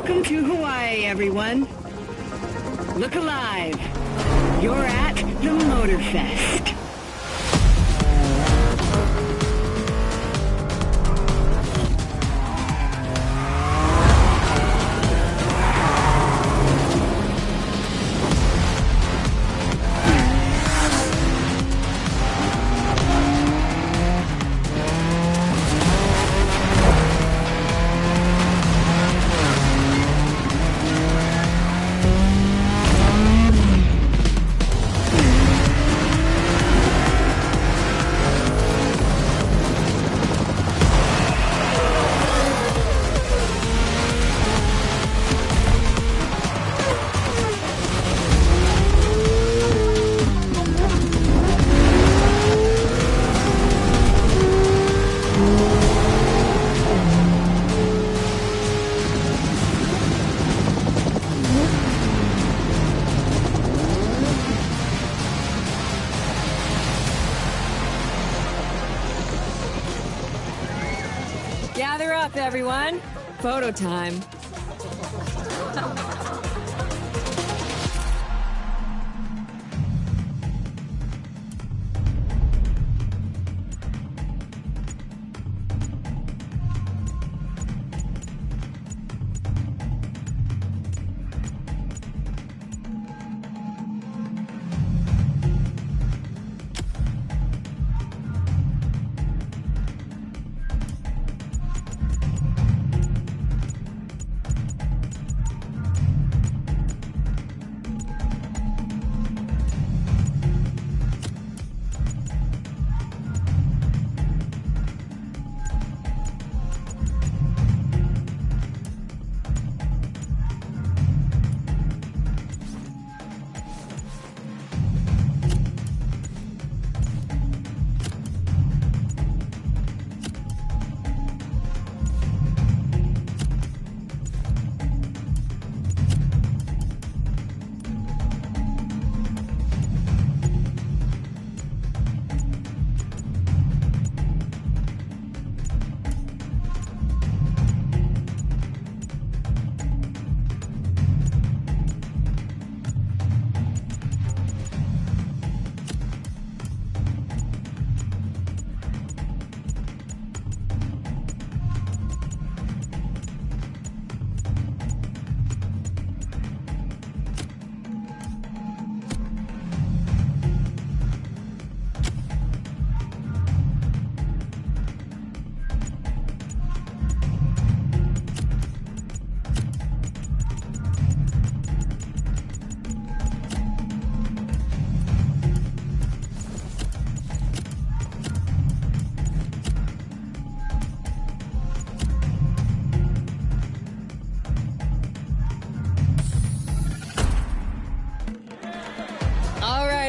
Welcome to Hawaii, everyone. Look alive. You're at the MOTORFEST. Gather up, everyone. Photo time.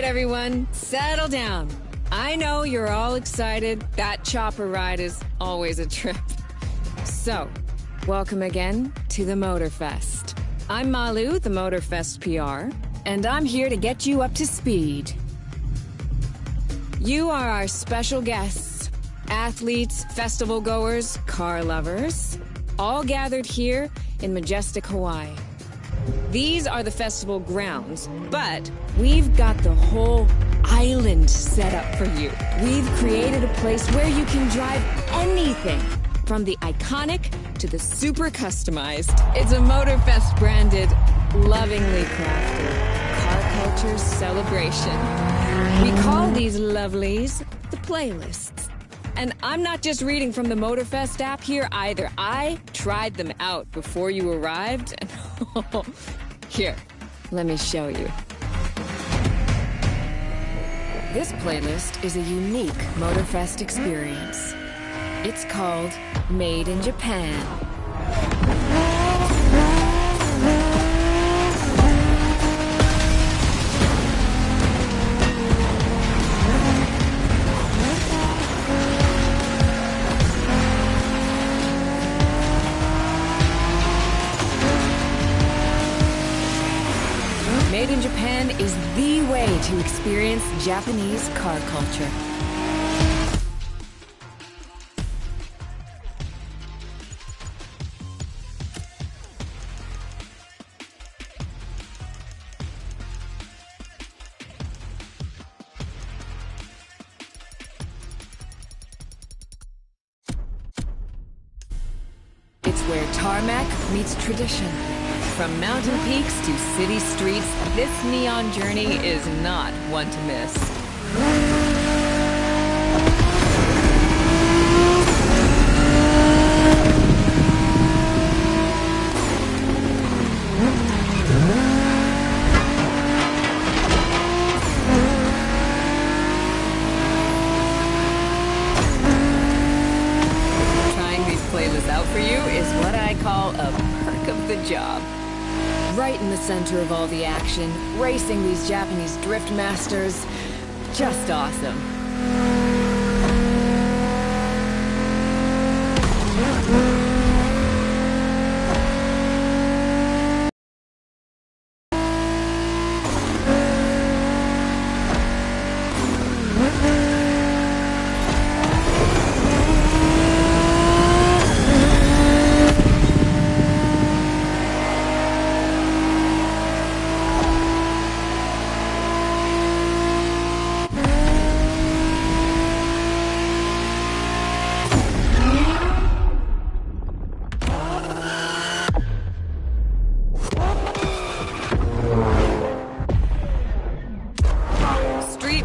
Everyone, settle down. I know you're all excited. That chopper ride is always a trip. So, welcome again to the MOTORFEST. I'm Malu, the MOTORFEST PR, and I'm here to get you up to speed. You are our special guests, athletes, festival goers, car lovers, all gathered here in majestic Hawaii. These are the festival grounds, but we've got the whole island set up for you. We've created a place where you can drive anything, from the iconic to the super customized. It's a MOTORFEST branded, lovingly crafted car culture celebration. We call these lovelies the playlists. And I'm not just reading from the MOTORFEST app here either. I tried them out before you arrived. And here, let me show you. This playlist is a unique MOTORFEST experience. It's called Made in Japan. Made in Japan is the way to experience Japanese car culture. It's where tarmac meets tradition. From mountain peaks to city streets, this neon journey is not one to miss. For you is what I call a perk of the job. Right in the center of all the action, racing these Japanese drift masters, just awesome.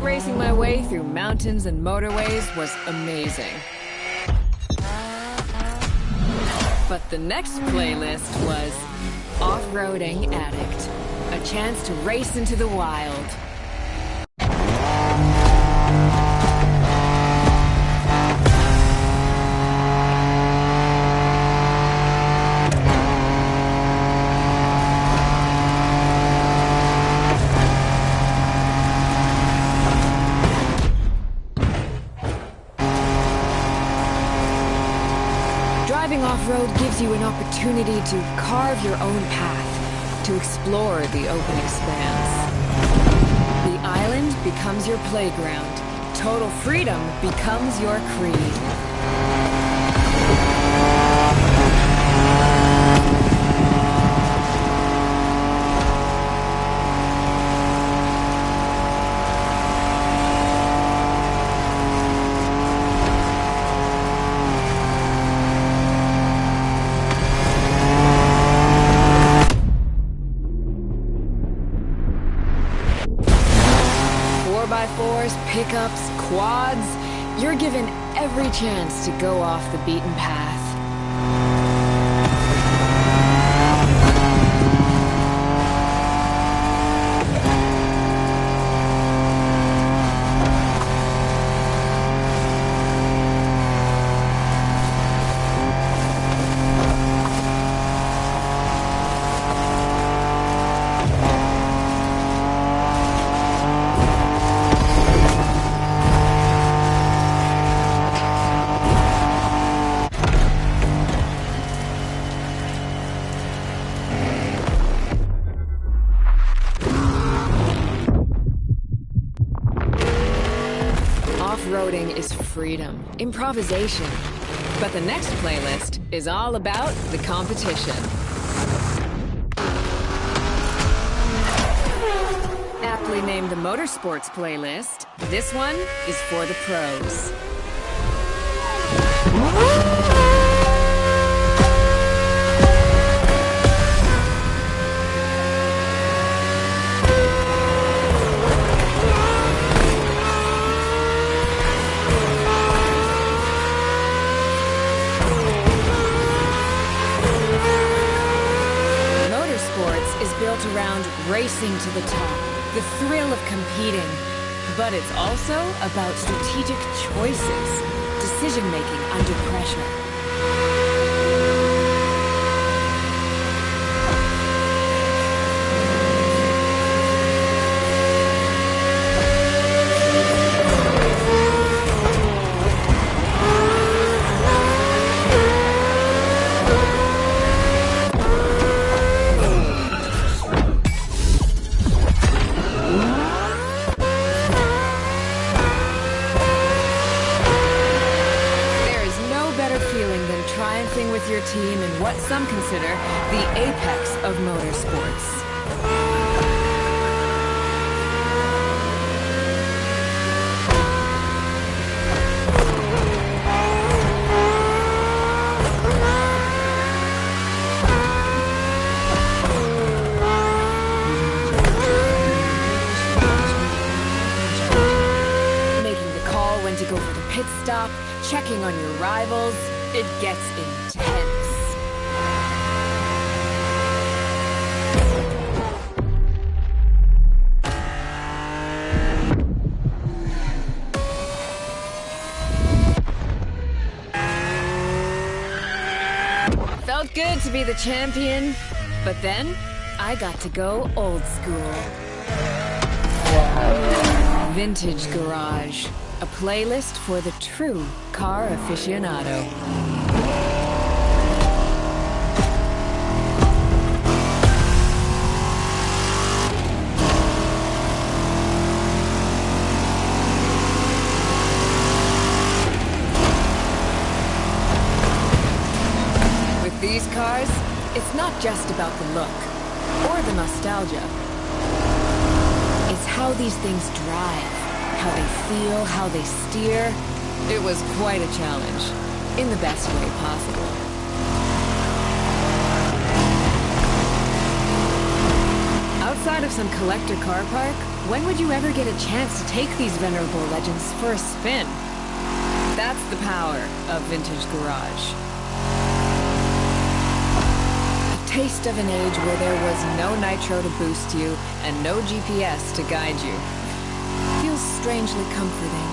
Racing my way through mountains and motorways was amazing. But the next playlist was Off-Roading Addict, a chance to race into the wild. Driving off-road gives you an opportunity to carve your own path, to explore the open expanse. The island becomes your playground. Total freedom becomes your creed. Pickups, quads, you're given every chance to go off the beaten path. Off-roading is freedom, improvisation. But the next playlist is all about the competition. Aptly named the Motorsports playlist, this one is for the pros. Built around racing to the top, the thrill of competing. But it's also about strategic choices, decision-making under pressure. Triumphing with your team in what some consider the apex of motorsports. take over the pit stop, checking on your rivals. It gets intense. Felt good to be the champion, but then I got to go old school. Vintage Garage, a playlist for the true car aficionado. With these cars, it's not just about the look or the nostalgia. It's how these things drive, how they feel, how they steer. It was quite a challenge, in the best way possible. Outside of some collector car park, when would you ever get a chance to take these venerable legends for a spin? That's the power of Vintage Garage. Taste of an age where there was no nitro to boost you and no GPS to guide you. Feels strangely comforting.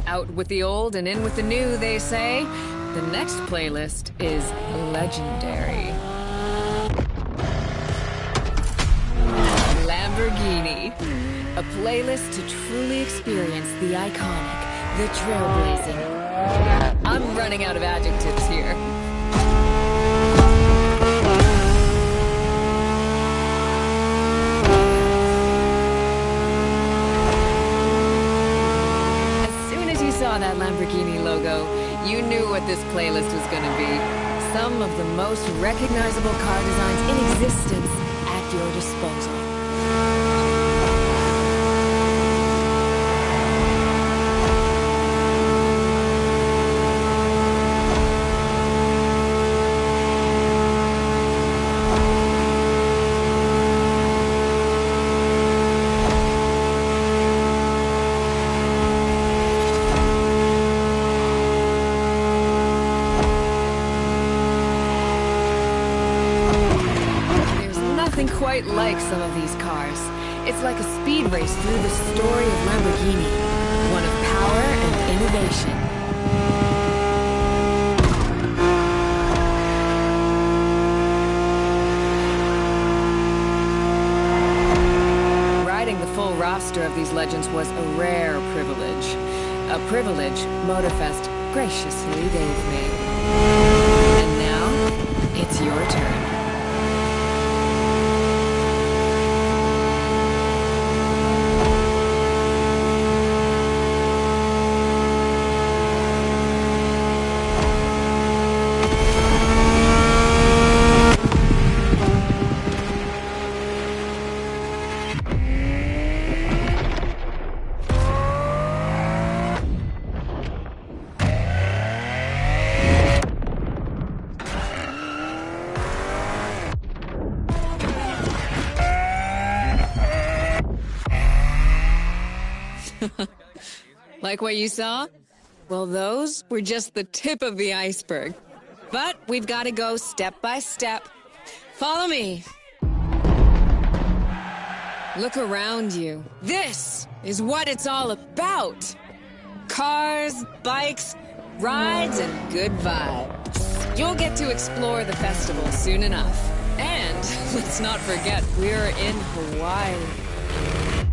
Out with the old and in with the new, they say. The next playlist is legendary. Lamborghini. A playlist to truly experience the iconic, the trailblazing. I'm running out of adjectives here. That Lamborghini logo, you knew what this playlist was going to be. Some of the most recognizable car designs in existence at your disposal. Quite like some of these cars. It's like a speed race through the story of Lamborghini, one of power and innovation. Riding the full roster of these legends was a rare privilege. A privilege MOTORFEST graciously gave me. And now, it's your turn. Like what you saw? Well, those were just the tip of the iceberg. But we've got to go step by step. Follow me. Look around you. This is what it's all about. Cars, bikes, rides, and good vibes. You'll get to explore the festival soon enough. And let's not forget, we're in Hawaii.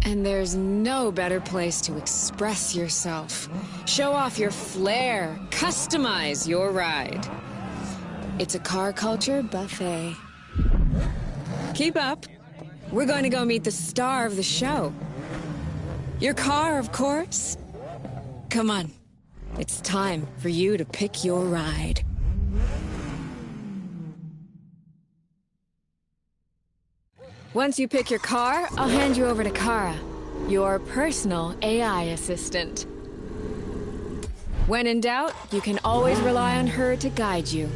And there's no better place to express yourself. Show off your flair. Customize your ride. It's a car culture buffet. Keep up. We're going to go meet the star of the show. Your car, of course. Come on. It's time for you to pick your ride. Once you pick your car, I'll hand you over to Kara, your personal AI assistant. When in doubt, you can always rely on her to guide you.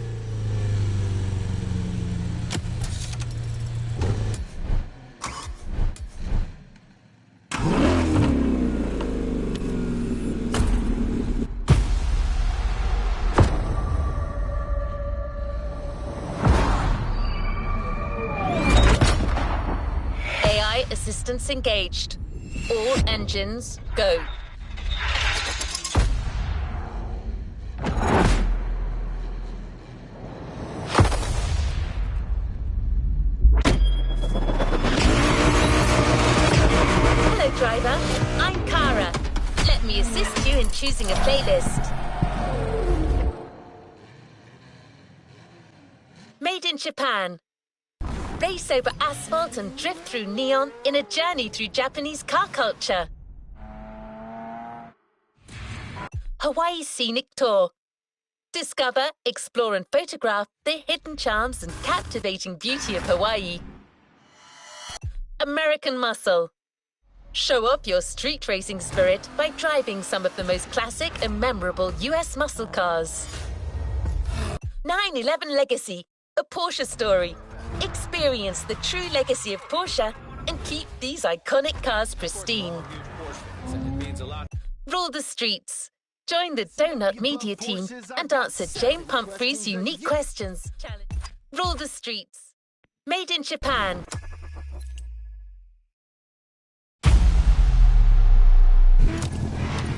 Assistance engaged. All engines, go. Hello, driver. I'm Kara. Let me assist you in choosing a playlist. Made in Japan. Race over asphalt and drift through neon in a journey through Japanese car culture. Hawaii Scenic Tour. Discover, explore and photograph the hidden charms and captivating beauty of Hawaii. American Muscle. Show off your street racing spirit by driving some of the most classic and memorable US muscle cars. 911 Legacy, a Porsche story. Experience the true legacy of Porsche and keep these iconic cars pristine. Rule the streets. Join the Donut Media team and answer Jane Pumphrey's unique questions. Rule the streets. Made in Japan.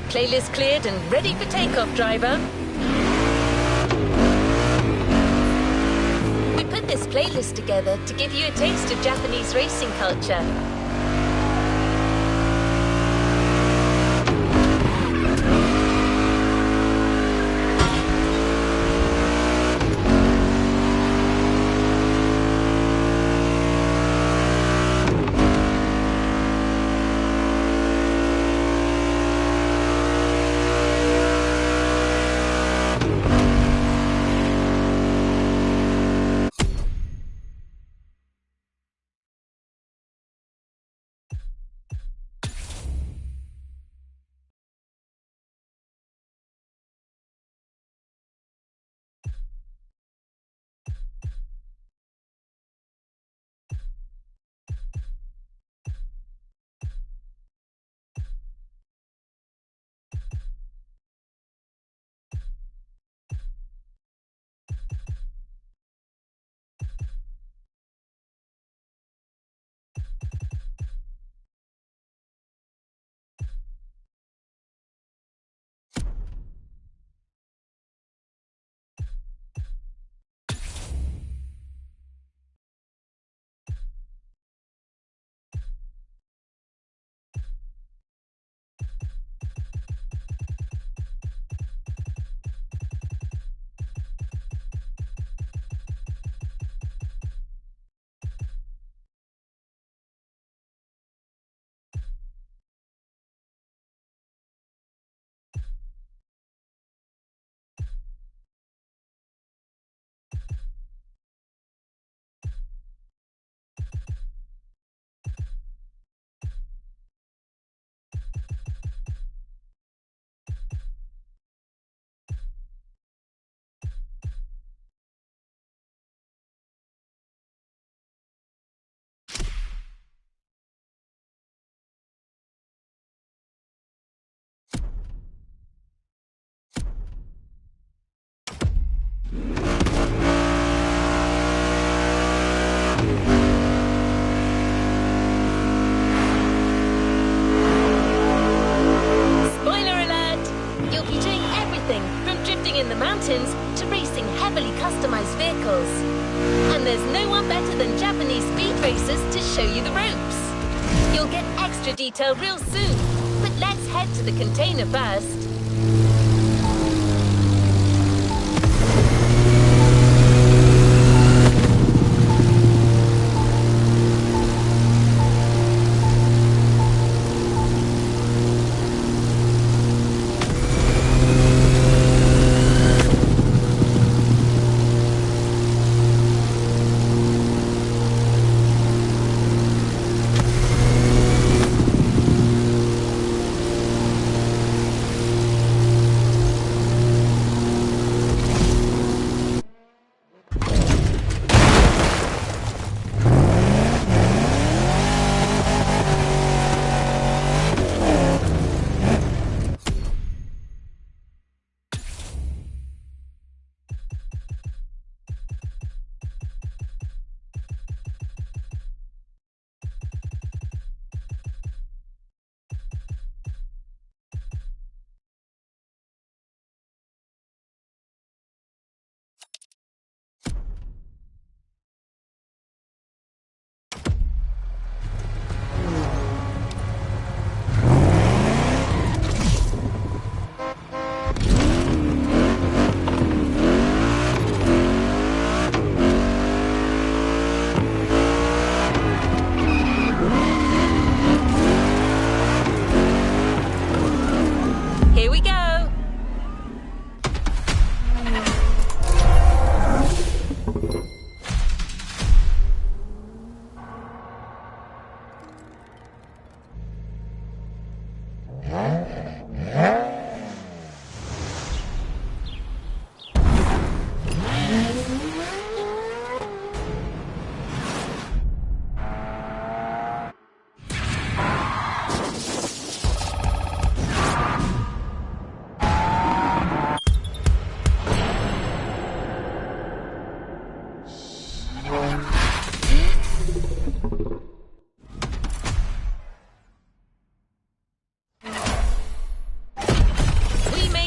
Playlist cleared and ready for takeoff, driver. Put this playlist together to give you a taste of Japanese racing culture. mountains to racing heavily customized vehicles. And there's no one better than Japanese speed racers to show you the ropes. You'll get extra detail real soon, but let's head to the container first. Here we go.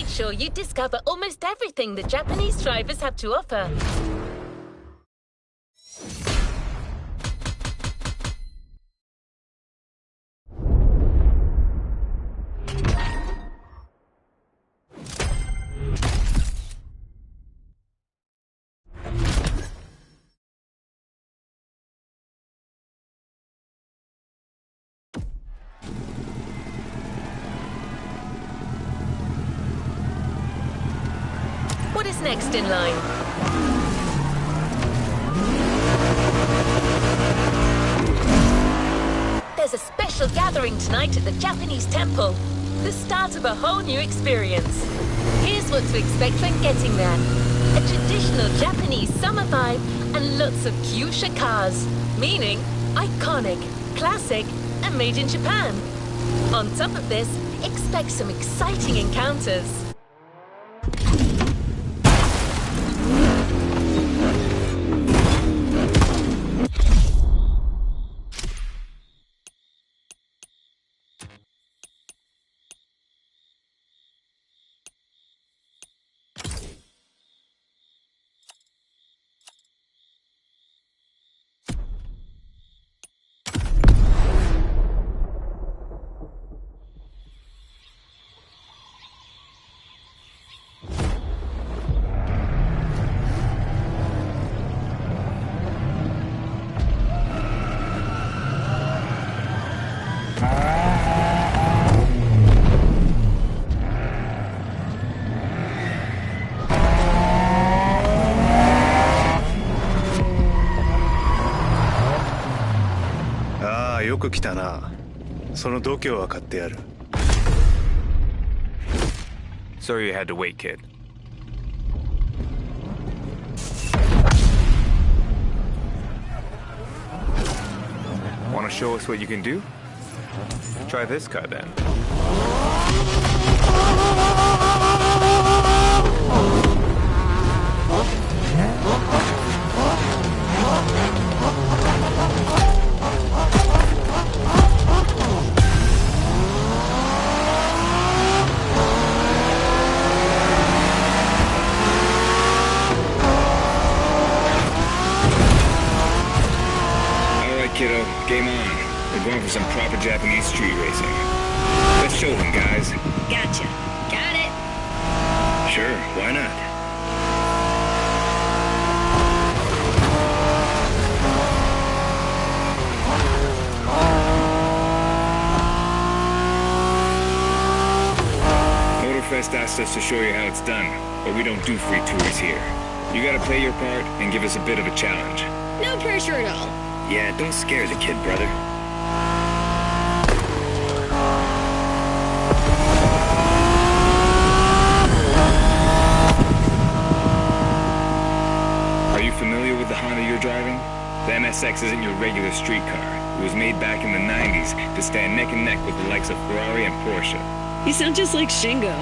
Sure you discover almost everything the Japanese drivers have to offer. What is next in line? There's a special gathering tonight at the Japanese temple. The start of a whole new experience. Here's what to expect when getting there. A traditional Japanese summer vibe and lots of kyusha cars. Meaning iconic, classic, and made in Japan. On top of this, expect some exciting encounters. Ah, よく来たな。その度胸は買ってやる。Sorry you had to wait, kid. Want to show us what you can do? Try this car then. All right, kiddo, game on. going for some proper Japanese street racing. Let's show them, guys. Gotcha. Got it. Sure, why not? MOTORFEST asked us to show you how it's done, but we don't do free tours here. You gotta play your part and give us a bit of a challenge. No pressure at all. Yeah, don't scare the kid, brother. Are you familiar with the Honda you're driving? The NSX isn't your regular street car. It was made back in the 90s to stand neck and neck with the likes of Ferrari and Porsche. You sound just like Shingo.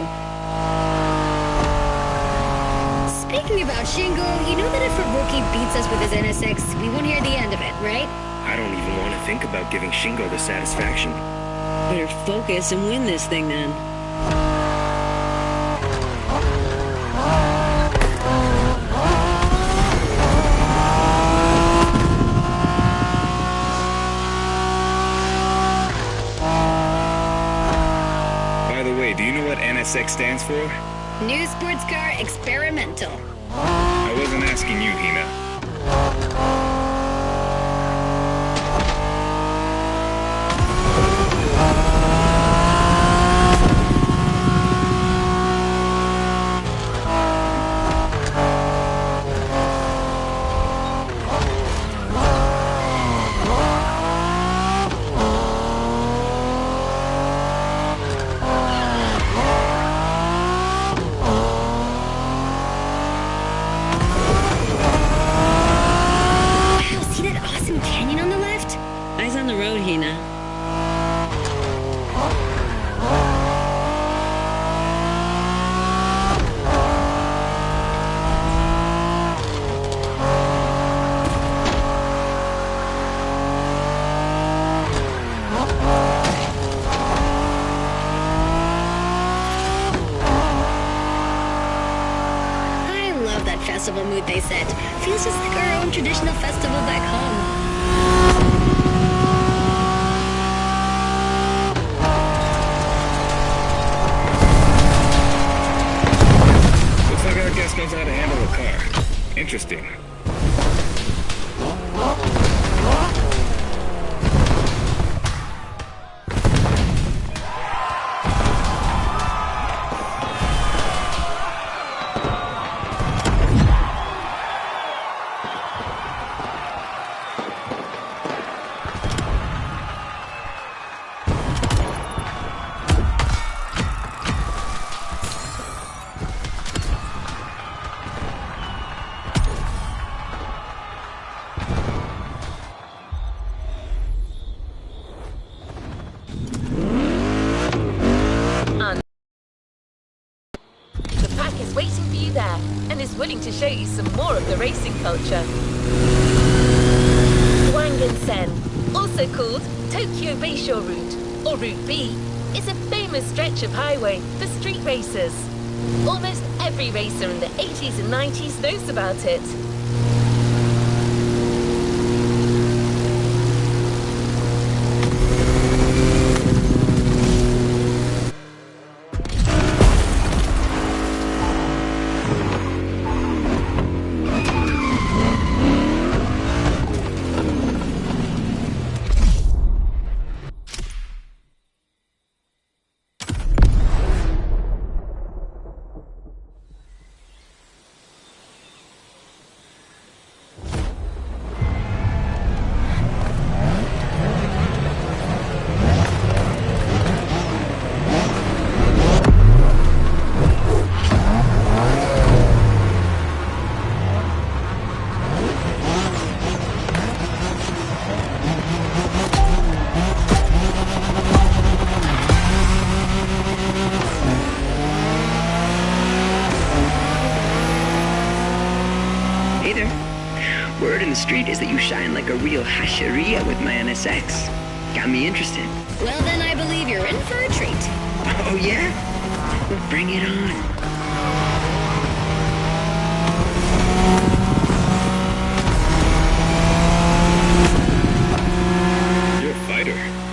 Speaking about Shingo, you know that if a rookie beats us with his NSX, we won't hear the end of it, right? I don't even want to think about giving Shingo the satisfaction. Better focus and win this thing then. By the way, do you know what NSX stands for? New sports car experimental. I wasn't asking you, Hina. Eyes on the road, Hina. I love that festival mood they set. Feels just like our own traditional festival back home. Knows how to handle a car. Interesting. Waiting for you there, and is willing to show you some more of the racing culture. Wangan-sen, also called Tokyo Bayshore Route, or Route B, is a famous stretch of highway for street racers. Almost every racer in the 80s and 90s knows about it. Word in the street is that you shine like a real hasheria with my NSX. Got me interested. Well, then I believe you're in for a treat. Oh, yeah? Well, bring it on. You're a fighter.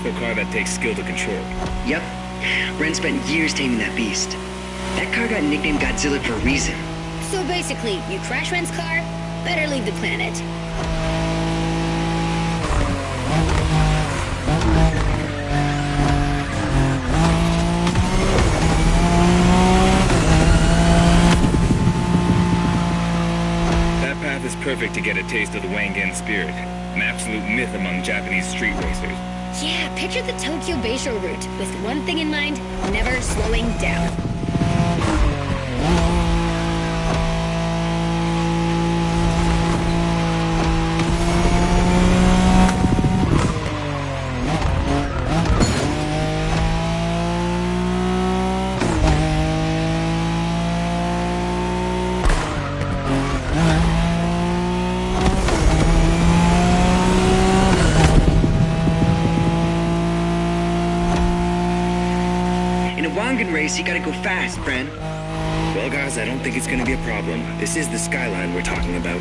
powerful car that takes skill to control. Yep. Ren spent years taming that beast. That car got nicknamed Godzilla for a reason. So basically, you crash Ren's car, better leave the planet. That path is perfect to get a taste of the Wangan spirit, an absolute myth among Japanese street racers. Yeah, picture the Tokyo Bayshore route, with one thing in mind, never slowing down. In a Wangan race, you gotta go fast, Bren. Well, guys, I don't think it's gonna be a problem. This is the skyline we're talking about.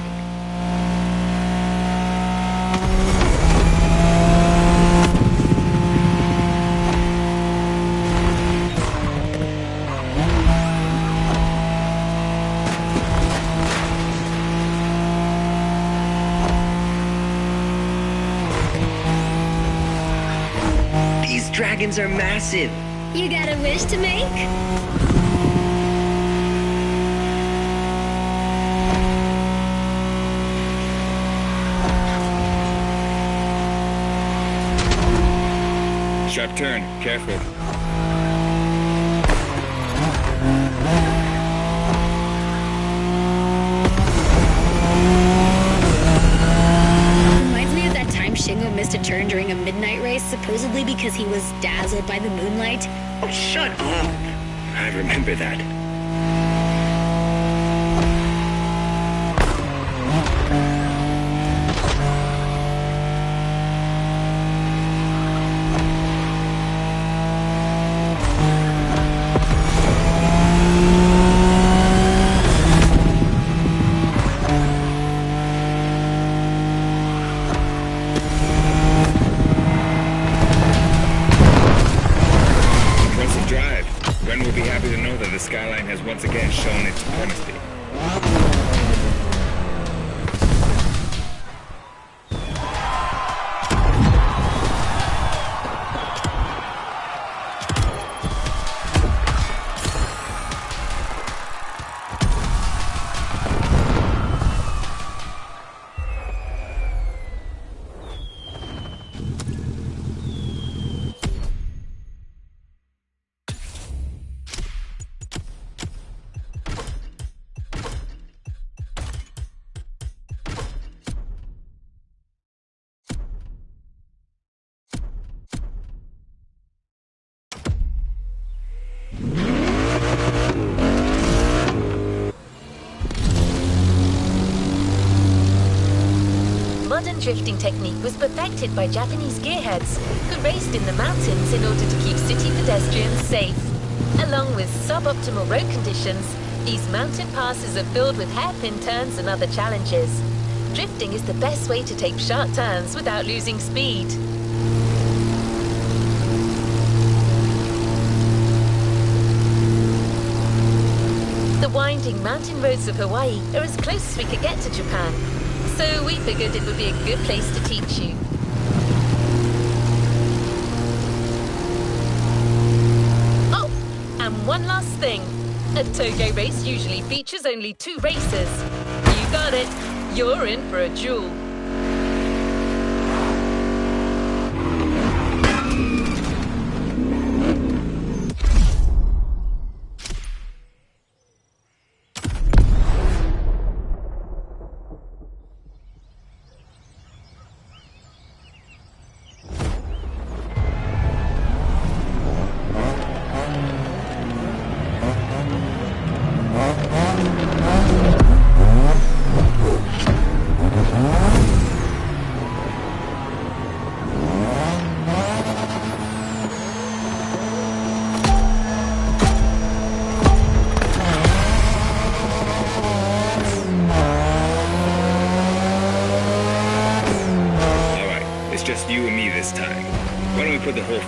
These dragons are massive. You got a wish to make? Sharp turn, careful. Reminds me of that time Shingo missed a turn during a midnight race, supposedly because he was dazzled by the moonlight. Oh, shut up. I remember that. Impressive drive. Ren will be happy to know that the skyline has once again shown its supremacy. Modern drifting technique was perfected by Japanese gearheads who raced in the mountains in order to keep city pedestrians safe. Along with suboptimal road conditions, these mountain passes are filled with hairpin turns and other challenges. Drifting is the best way to take sharp turns without losing speed. The winding mountain roads of Hawaii are as close as we could get to Japan, so we figured it would be a good place to teach you. Oh, and one last thing. A Togo race usually features only 2 racers. You got it. You're in for a duel.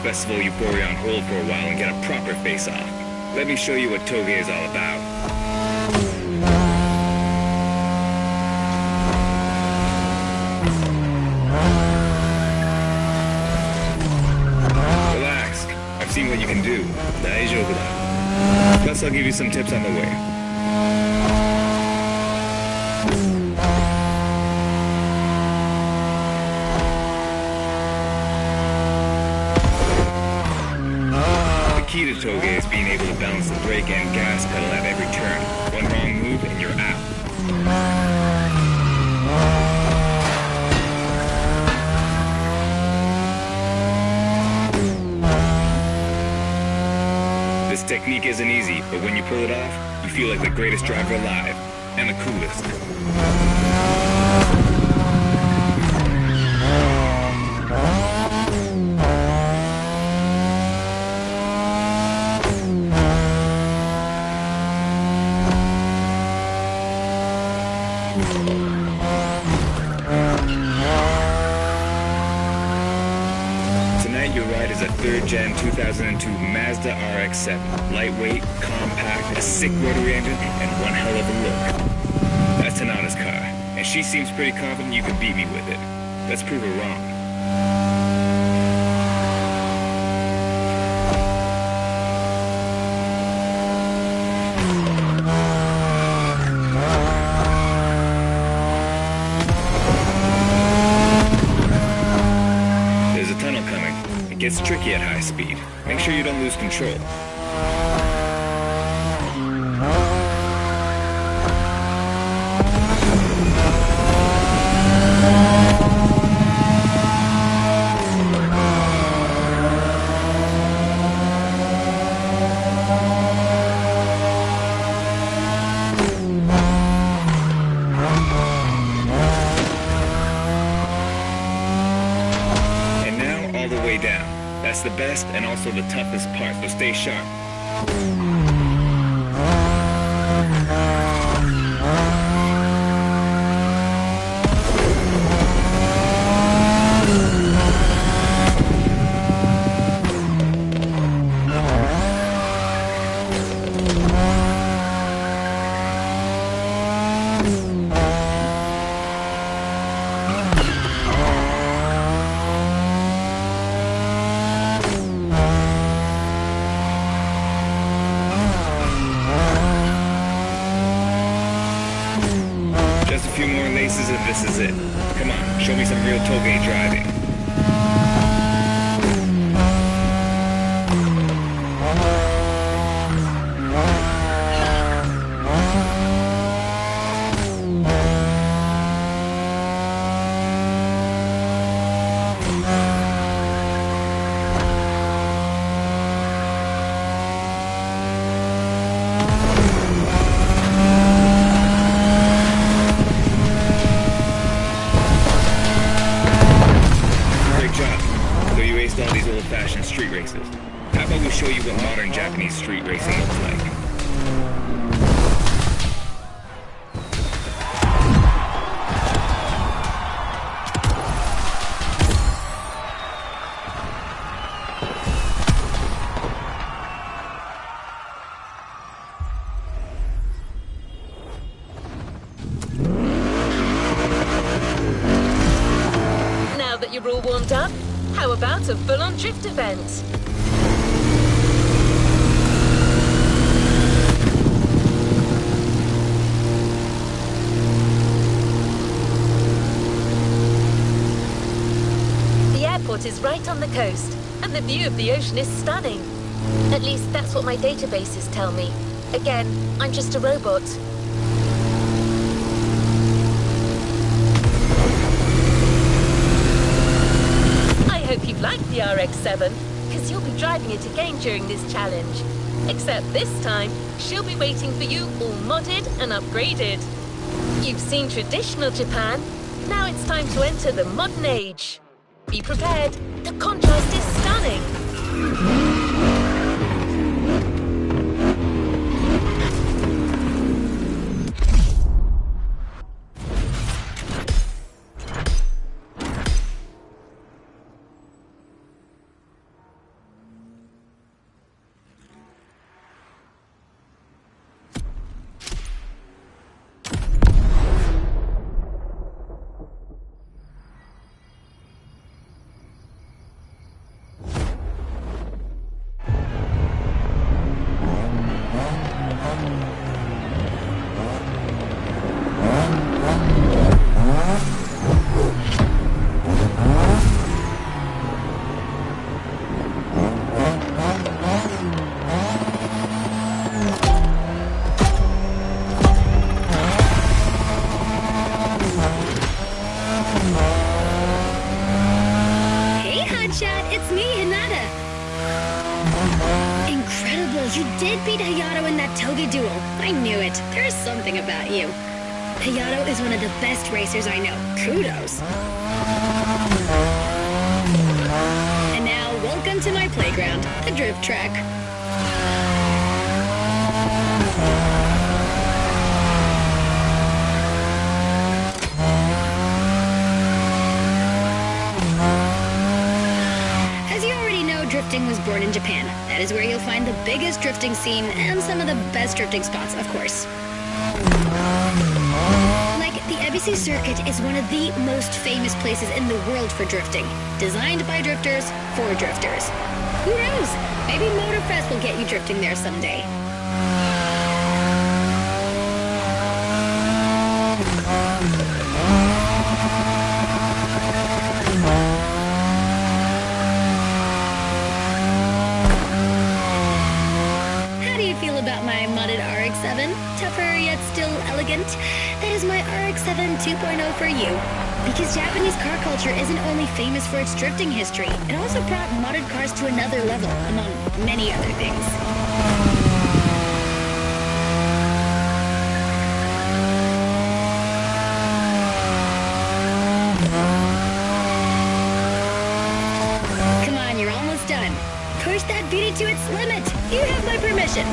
festival euphoria on hold for a while and get a proper face-off. Let me show you what Toge is all about. Relax. I've seen what you can do. Daijoubu da. Plus, I'll give you some tips on the way. The key to Toge is being able to balance the brake and gas pedal at every turn. One wrong move and you're out. This technique isn't easy, but when you pull it off, you feel like the greatest driver alive, and the coolest. Tonight your ride is a 3rd Gen 2002 Mazda RX-7. Lightweight, compact, a sick rotary engine, and one hell of a look. That's Tanana's car, and she seems pretty confident you can beat me with it. Let's prove her wrong. It gets tricky at high speed. Make sure you don't lose control. And now all the way down. That's the best and also the toughest part, so stay sharp. Just a few more laces and this is it. Come on, show me some real Toge driving. All these old-fashioned street races. How about we show you what modern Japanese street racing looks like? Now that you're all warmed up, how about a full-on drift event? The airport is right on the coast, and the view of the ocean is stunning. At least that's what my databases tell me. Again, I'm just a robot. I hope you like the RX-7, because you'll be driving it again during this challenge. Except this time, she'll be waiting for you all modded and upgraded. You've seen traditional Japan, now it's time to enter the modern age. Be prepared, the contrast is stunning. you did beat Hayato in that Toga duel. I knew it. There's something about you. Hayato is one of the best racers I know. Kudos. And now, welcome to my playground, the drift track. Drifting was born in Japan. That is where you'll find the biggest drifting scene and some of the best drifting spots, of course. Like, the Ebisu Circuit is one of the most famous places in the world for drifting. Designed by drifters, for drifters. Who knows? Maybe MOTORFEST will get you drifting there someday. Tougher yet still elegant. That is my RX-7 2.0 for you. Because Japanese car culture isn't only famous for its drifting history, it also brought modded cars to another level, among many other things. Come on, you're almost done. Push that beauty to its limit. You have my permission.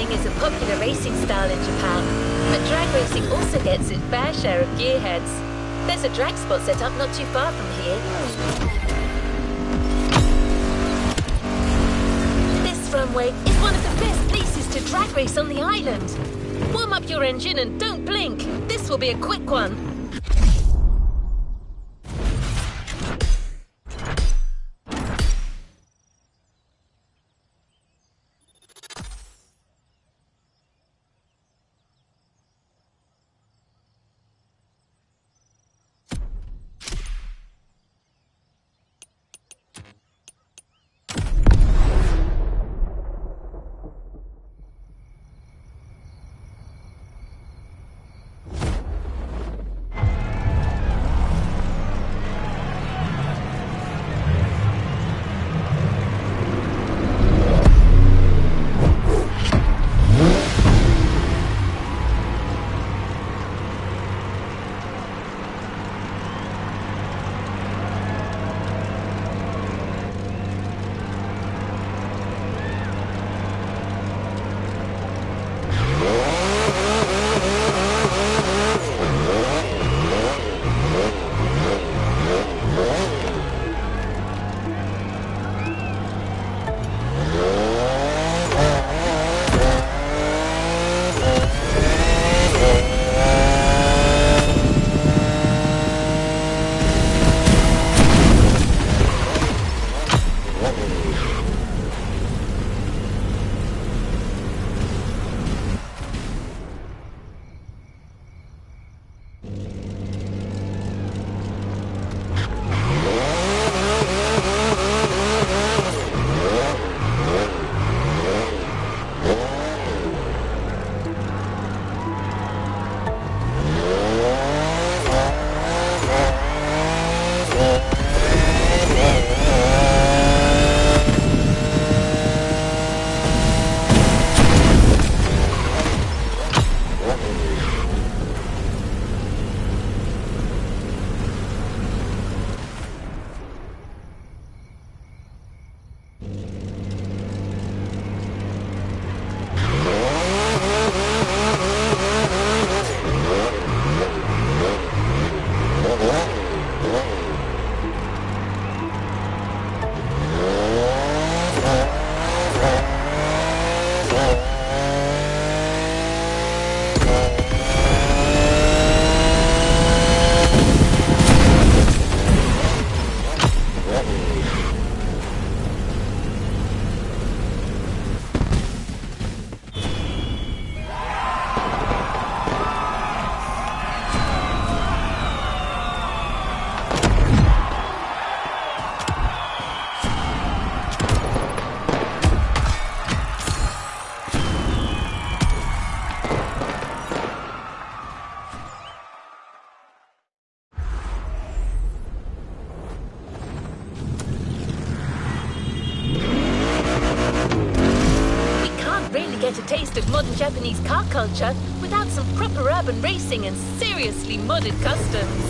Is a popular racing style in Japan, but drag racing also gets its fair share of gearheads. There's a drag spot set up not too far from here. This runway is one of the best places to drag race on the island. Warm up your engine and don't blink. This will be a quick one. get a taste of modern Japanese car culture without some proper urban racing and seriously modded customs.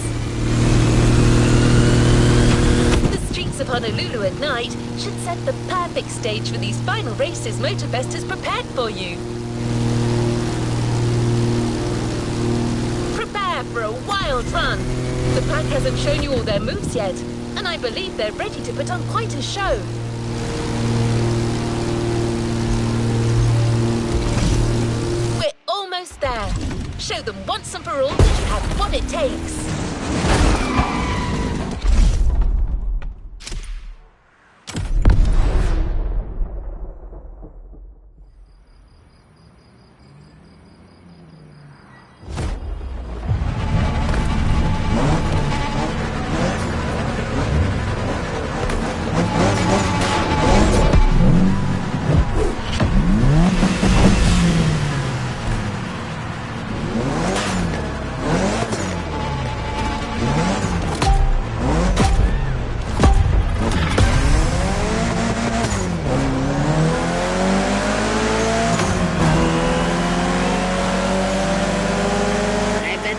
The streets of Honolulu at night should set the perfect stage for these final races MOTORFEST has prepared for you. Prepare for a wild run. The pack hasn't shown you all their moves yet, and I believe they're ready to put on quite a show. We're almost there. Show them once and for all that you have what it takes.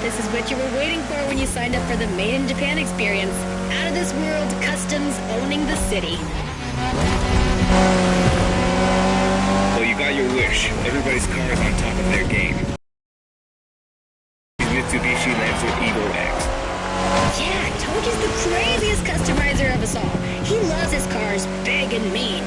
This is what you were waiting for when you signed up for the Made in Japan experience. Out of this world customs owning the city. Well, you got your wish. Everybody's car is on top of their game. Mitsubishi Lancer Evo X. Yeah, Toji's the craziest customizer of us all. He loves his cars big and mean.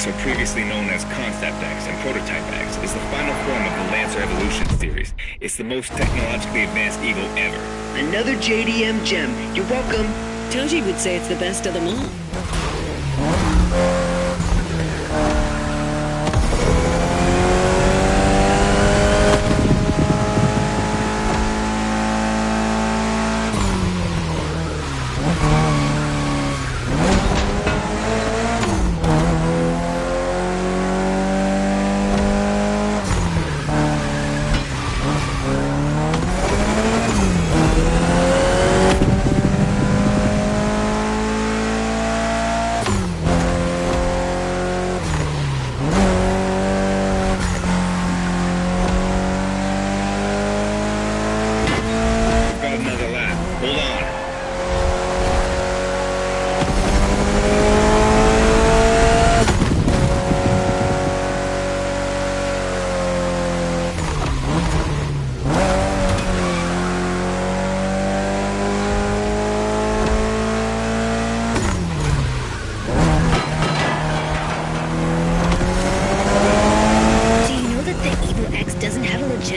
Or previously known as Concept X and Prototype X, is the final form of the Lancer Evolution series. It's the most technologically advanced Evo ever. Another JDM gem. You're welcome. Toji would say it's the best of them all.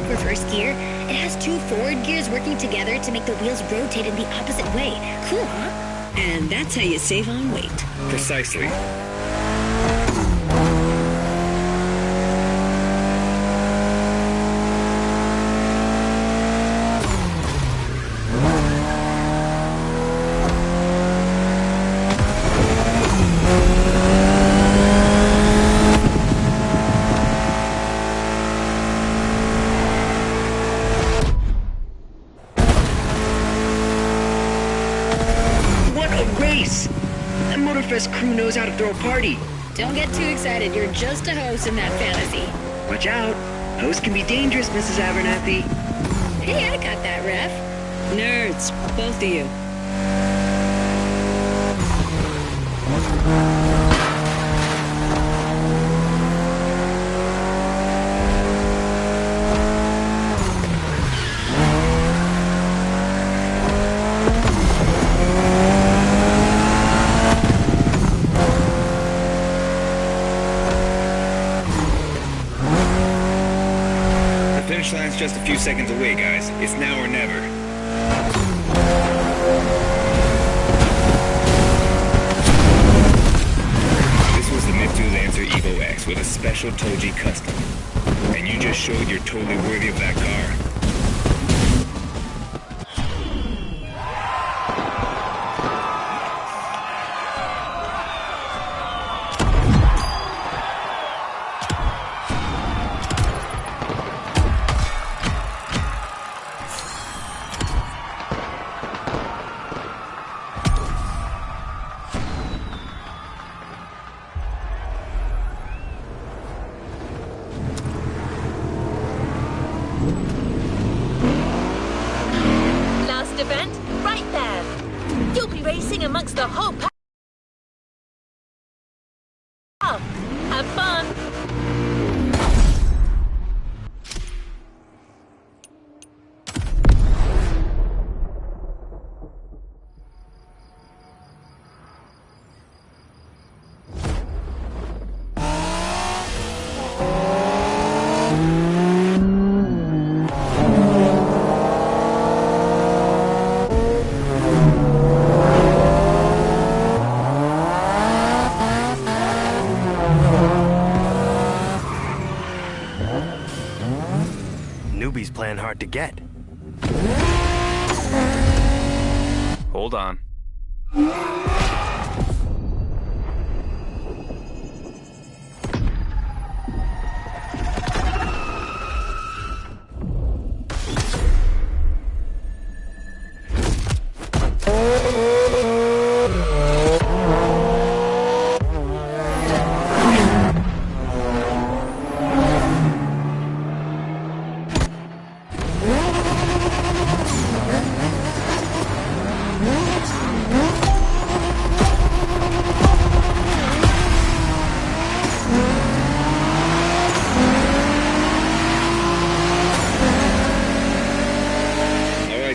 Reverse gear. It has two forward gears working together to make the wheels rotate in the opposite way. Cool, huh? And that's how you save on weight. Precisely. That MOTORFEST crew knows how to throw a party. Don't get too excited. You're just a host in that fantasy. Watch out. Hosts can be dangerous, Mrs. Abernathy. Hey, I got that, Ref. Nerds, both of you. The finish line's just a few seconds away, guys. It's now or never. This was the Mitsu Lancer Evo X with a special Toji custom. And you just showed you're totally worthy of that car. event right there. You'll be racing amongst the whole pack. Have fun. Newbies playing hard to get. Hold on.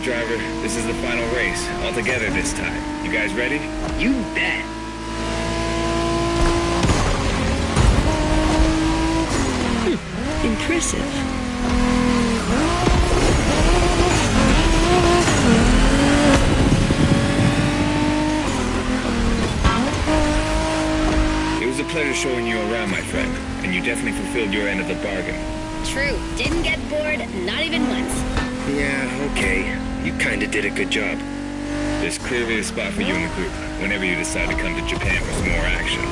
Driver, this is the final race, all together this time. You guys ready? You bet. Impressive. It was a pleasure showing you around, my friend, and you definitely fulfilled your end of the bargain. True. Didn't get bored, not even once. Yeah, okay. You kinda did a good job. There's clearly a spot for you in the group whenever you decide to come to Japan for some more action.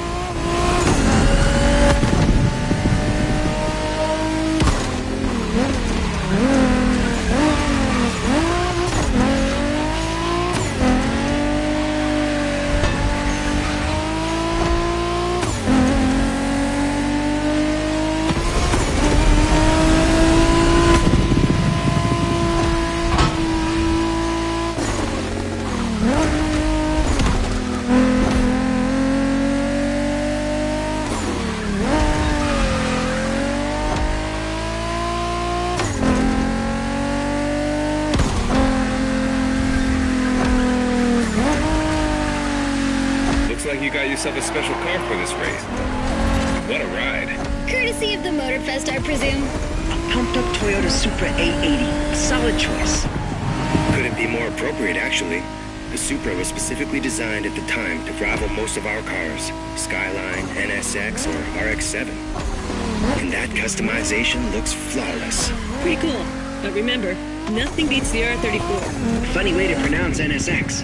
Looks like you got yourself a special car for this race. What a ride. Courtesy of the MOTORFEST, I presume. A pumped-up Toyota Supra 880. A solid choice. Couldn't be more appropriate, actually. The Supra was specifically designed at the time to rival most of our cars. Skyline, NSX, or RX-7. And that customization looks flawless. Pretty cool. But remember, nothing beats the R34. Funny way to pronounce NSX.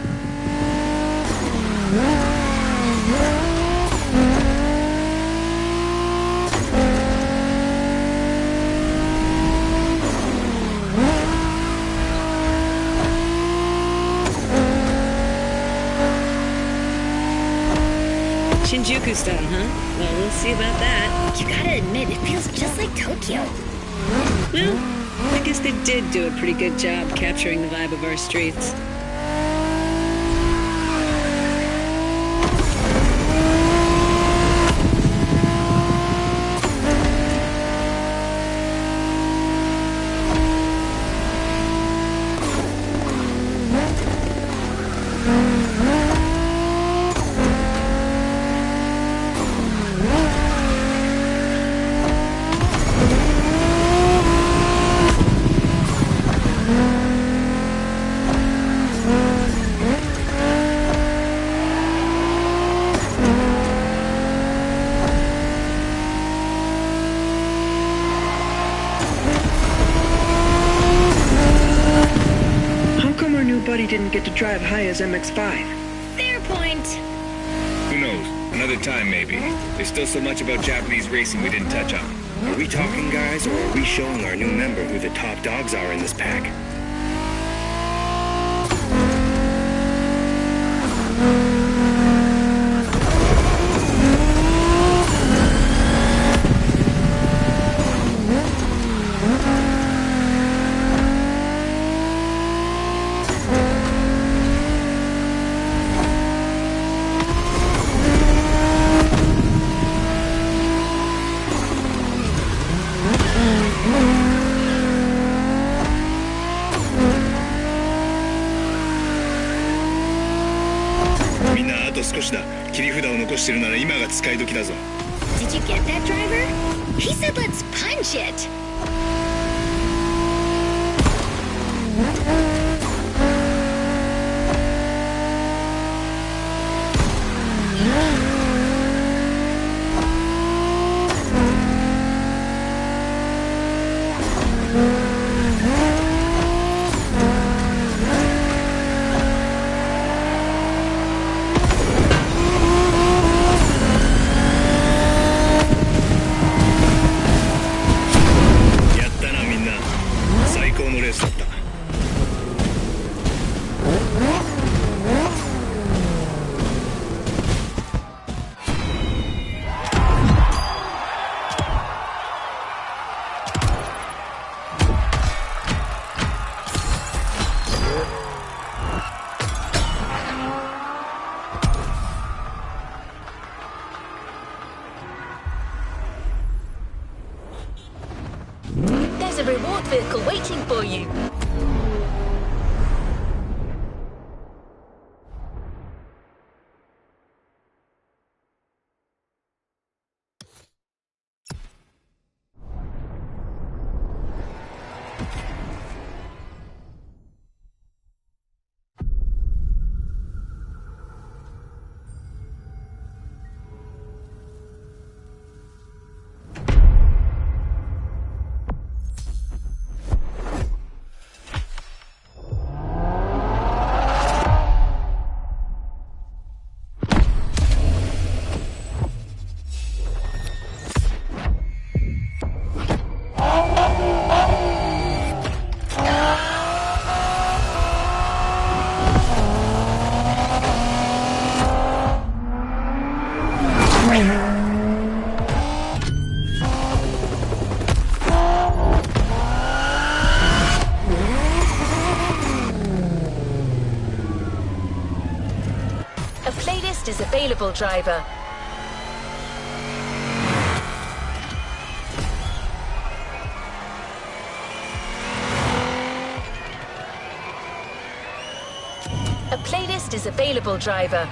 Shinjuku style, huh? Well, we'll see about that. You gotta admit, it feels just like Tokyo. Well, I guess they did do a pretty good job capturing the vibe of our streets. Buddy didn't get to drive high as MX-5. Fair point. Who knows? Another time, maybe. There's still so much about Japanese racing we didn't touch on. Are we talking, guys, or are we showing our new member who the top dogs are in this pack? 切り札を残してるなら今が使い時だぞ。 Did you get that, driver? He said let's punch it. There's a reward vehicle waiting for you. A playlist is available, driver. A playlist is available, driver.